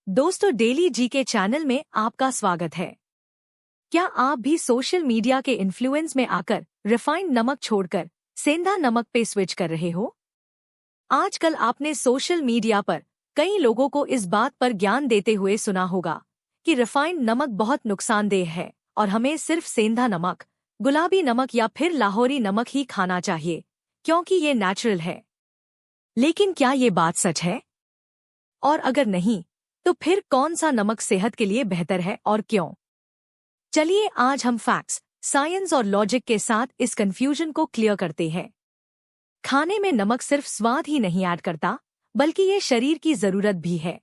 दोस्तों, daily GK channel में आपका स्वागत है। क्या आप भी सोशल मीडिया के इन्फ्लुएंस में आकर रिफाइंड नमक छोड़कर सेंधा नमक पे स्विच कर रहे हो? आजकल आपने सोशल मीडिया पर कई लोगों को इस बात पर ज्ञान देते हुए सुना होगा कि रिफाइंड नमक बहुत नुकसानदेह है और हमें सिर्फ सेंधा नमक, गुलाबी नमक या फिर लाहौरी नमक ही खाना चाहिए क्योंकि ये नेचुरल है। लेकिन क्या ये बात सच है? और अगर नहीं, तो फिर कौन सा नमक सेहत के लिए बेहतर है और क्यों? चलिए आज हम फैक्ट्स, साइंस और लॉजिक के साथ इस कंफ्यूजन को क्लियर करते हैं। खाने में नमक सिर्फ स्वाद ही नहीं ऐड करता, बल्कि ये शरीर की जरूरत भी है।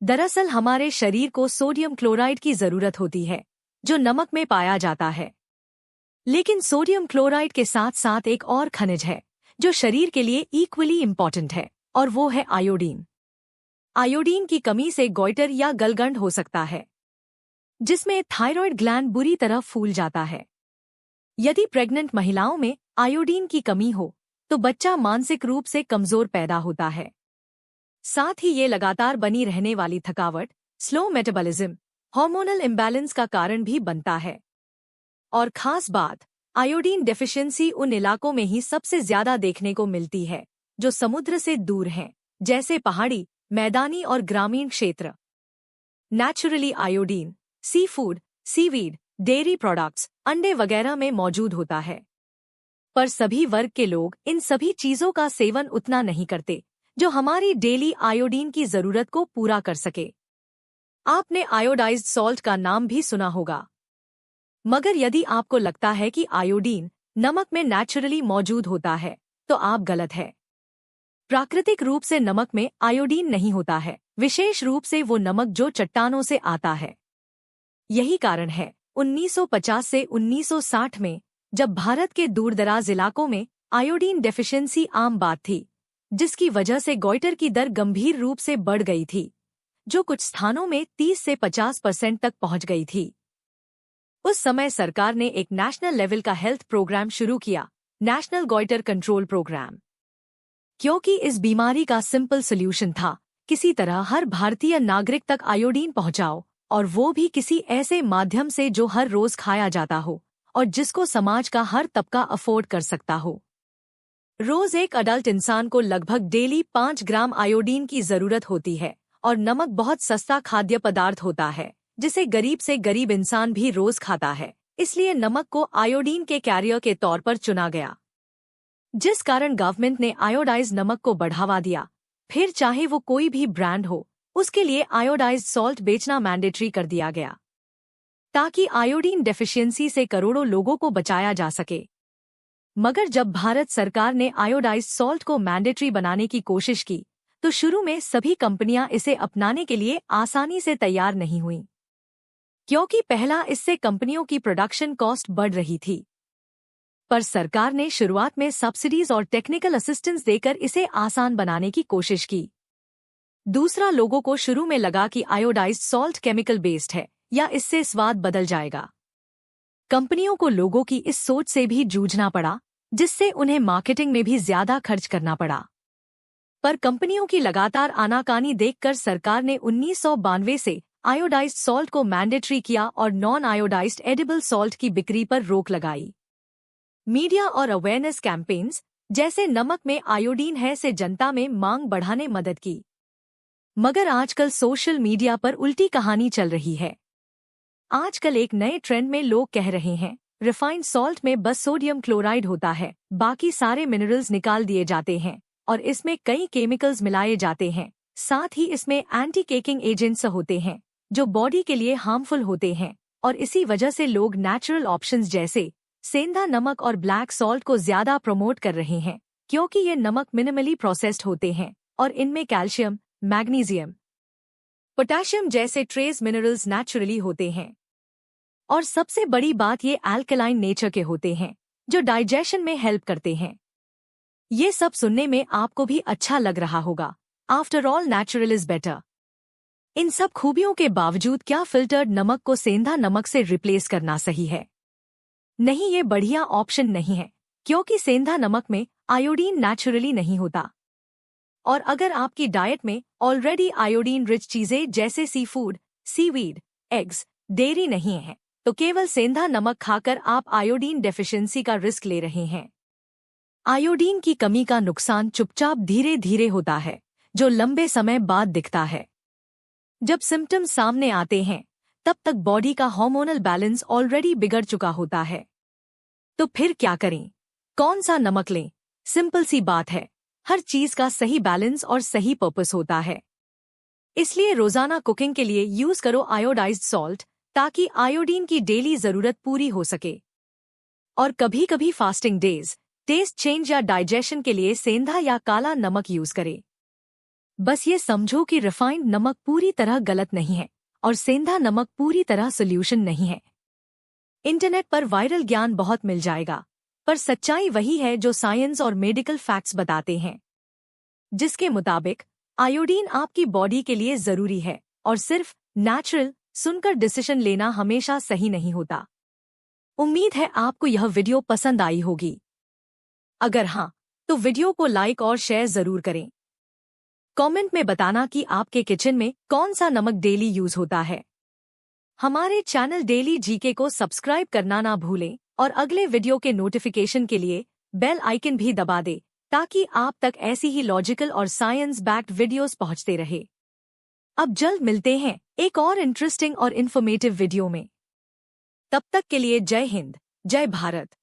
दरअसल हमारे शरीर को सोडियम क्लोराइड की जरूरत होती है, जो नमक में पाया जाता है। लेकिन सोडियम क्लोराइड के साथ साथ एक और खनिज है जो शरीर के लिए इक्वली इम्पॉर्टेंट है, और वो है आयोडीन। आयोडीन की कमी से गॉइटर या गलगंड हो सकता है, जिसमें थायराइड ग्लैंड बुरी तरह फूल जाता है। यदि प्रेग्नेंट महिलाओं में आयोडीन की कमी हो तो बच्चा मानसिक रूप से कमजोर पैदा होता है। साथ ही ये लगातार बनी रहने वाली थकावट, स्लो मेटाबॉलिज्म, हार्मोनल इम्बैलेंस का कारण भी बनता है। और खास बात, आयोडीन डेफिशिएंसी उन इलाकों में ही सबसे ज्यादा देखने को मिलती है जो समुद्र से दूर हैं, जैसे पहाड़ी, मैदानी और ग्रामीण क्षेत्र। Naturally iodine sea food, seaweed, dairy products, अंडे वगैरह में मौजूद होता है। पर सभी वर्ग के लोग इन सभी चीजों का सेवन उतना नहीं करते जो हमारी डेली आयोडीन की जरूरत को पूरा कर सके। आपने आयोडाइज्ड सॉल्ट का नाम भी सुना होगा, मगर यदि आपको लगता है कि आयोडीन नमक में नेचुरली मौजूद होता है, तो आप गलत है। प्राकृतिक रूप से नमक में आयोडीन नहीं होता है, विशेष रूप से वो नमक जो चट्टानों से आता है। यही कारण है 1950 से 1960 में, जब भारत के दूरदराज इलाकों में आयोडीन डेफिशिएंसी आम बात थी, जिसकी वजह से गॉइटर की दर गंभीर रूप से बढ़ गई थी, जो कुछ स्थानों में 30 से 50% तक पहुंच गई थी। उस समय सरकार ने एक नेशनल लेवल का हेल्थ प्रोग्राम शुरू किया, नेशनल गॉइटर कंट्रोल प्रोग्राम। क्योंकि इस बीमारी का सिंपल सॉल्यूशन था, किसी तरह हर भारतीय नागरिक तक आयोडीन पहुंचाओ, और वो भी किसी ऐसे माध्यम से जो हर रोज खाया जाता हो और जिसको समाज का हर तबका अफोर्ड कर सकता हो। रोज एक अडल्ट इंसान को लगभग डेली 5 ग्राम आयोडीन की जरूरत होती है, और नमक बहुत सस्ता खाद्य पदार्थ होता है जिसे गरीब से गरीब इंसान भी रोज खाता है। इसलिए नमक को आयोडीन के कैरियर के तौर पर चुना गया, जिस कारण गवर्नमेंट ने आयोडाइज्ड नमक को बढ़ावा दिया। फिर चाहे वो कोई भी ब्रांड हो, उसके लिए आयोडाइज्ड सॉल्ट बेचना मैंडेटरी कर दिया गया, ताकि आयोडीन डेफिशिएंसी से करोड़ों लोगों को बचाया जा सके। मगर जब भारत सरकार ने आयोडाइज्ड सॉल्ट को मैंडेटरी बनाने की कोशिश की, तो शुरू में सभी कंपनियां इसे अपनाने के लिए आसानी से तैयार नहीं हुईं, क्योंकि पहला, इससे कंपनियों की प्रोडक्शन कॉस्ट बढ़ रही थी। पर सरकार ने शुरुआत में सब्सिडीज और टेक्निकल असिस्टेंस देकर इसे आसान बनाने की कोशिश की। दूसरा, लोगों को शुरू में लगा कि आयोडाइज्ड सॉल्ट केमिकल बेस्ड है या इससे स्वाद बदल जाएगा। कंपनियों को लोगों की इस सोच से भी जूझना पड़ा, जिससे उन्हें मार्केटिंग में भी ज्यादा खर्च करना पड़ा। पर कंपनियों की लगातार आनाकानी देखकर सरकार ने 1992 से आयोडाइज्ड सॉल्ट को मैंडेटरी किया और नॉन आयोडाइज्ड एडिबल सॉल्ट की बिक्री पर रोक लगाई। मीडिया और अवेयरनेस कैंपेन्स, जैसे नमक में आयोडीन है, से जनता में मांग बढ़ाने मदद की। मगर आजकल सोशल मीडिया पर उल्टी कहानी चल रही है। आजकल एक नए ट्रेंड में लोग कह रहे हैं, रिफाइंड सॉल्ट में बस सोडियम क्लोराइड होता है, बाकी सारे मिनरल्स निकाल दिए जाते हैं और इसमें कई केमिकल्स मिलाए जाते हैं। साथ ही इसमें एंटी केकिंग एजेंट्स होते हैं जो बॉडी के लिए हार्मफुल होते हैं, और इसी वजह से लोग नेचुरल ऑप्शंस जैसे सेंधा नमक और ब्लैक सॉल्ट को ज्यादा प्रमोट कर रहे हैं, क्योंकि ये नमक मिनिमली प्रोसेस्ड होते हैं और इनमें कैल्शियम, मैग्नीशियम, पोटेशियम जैसे ट्रेस मिनरल्स नेचुरली होते हैं। और सबसे बड़ी बात, ये अल्कलाइन नेचर के होते हैं जो डाइजेशन में हेल्प करते हैं। ये सब सुनने में आपको भी अच्छा लग रहा होगा, after all natural is better. इन सब खूबियों के बावजूद क्या फिल्टर्ड नमक को सेंधा नमक से रिप्लेस करना सही है? नहीं, ये बढ़िया ऑप्शन नहीं है, क्योंकि सेंधा नमक में आयोडीन नेचुरली नहीं होता। और अगर आपकी डाइट में ऑलरेडी आयोडीन रिच चीजें जैसे sea food, seaweed, eggs, dairy नहीं है, तो केवल सेंधा नमक खाकर आप आयोडीन डेफिशिएंसी का रिस्क ले रहे हैं। आयोडीन की कमी का नुकसान चुपचाप धीरे धीरे होता है, जो लंबे समय बाद दिखता है। जब सिम्टम्स सामने आते हैं, तब तक बॉडी का हार्मोनल बैलेंस ऑलरेडी बिगड़ चुका होता है। तो फिर क्या करें? कौन सा नमक लें? सिंपल सी बात है, हर चीज का सही बैलेंस और सही पर्पस होता है। इसलिए रोजाना कुकिंग के लिए यूज करो आयोडाइज्ड सॉल्ट, ताकि आयोडीन की डेली जरूरत पूरी हो सके। और कभी कभी फास्टिंग डेज, टेस्ट चेंज या डाइजेशन के लिए सेंधा या काला नमक यूज करें। बस ये समझो कि रिफाइंड नमक पूरी तरह गलत नहीं है और सेंधा नमक पूरी तरह सोल्यूशन नहीं है। इंटरनेट पर वायरल ज्ञान बहुत मिल जाएगा, पर सच्चाई वही है जो साइंस और मेडिकल फैक्ट्स बताते हैं, जिसके मुताबिक आयोडीन आपकी बॉडी के लिए जरूरी है और सिर्फ नेचुरल सुनकर डिसीजन लेना हमेशा सही नहीं होता। उम्मीद है आपको यह वीडियो पसंद आई होगी। अगर हाँ, तो वीडियो को लाइक और शेयर जरूर करें। कमेंट में बताना कि आपके किचन में कौन सा नमक डेली यूज होता है। हमारे चैनल डेली जीके को सब्सक्राइब करना ना भूलें और अगले वीडियो के नोटिफिकेशन के लिए बेल आइकन भी दबा दें, ताकि आप तक ऐसी ही लॉजिकल और साइंस बैक्ड वीडियोस पहुंचते रहे। अब जल्द मिलते हैं एक और इंटरेस्टिंग और इन्फॉर्मेटिव वीडियो में। तब तक के लिए जय हिंद, जय भारत।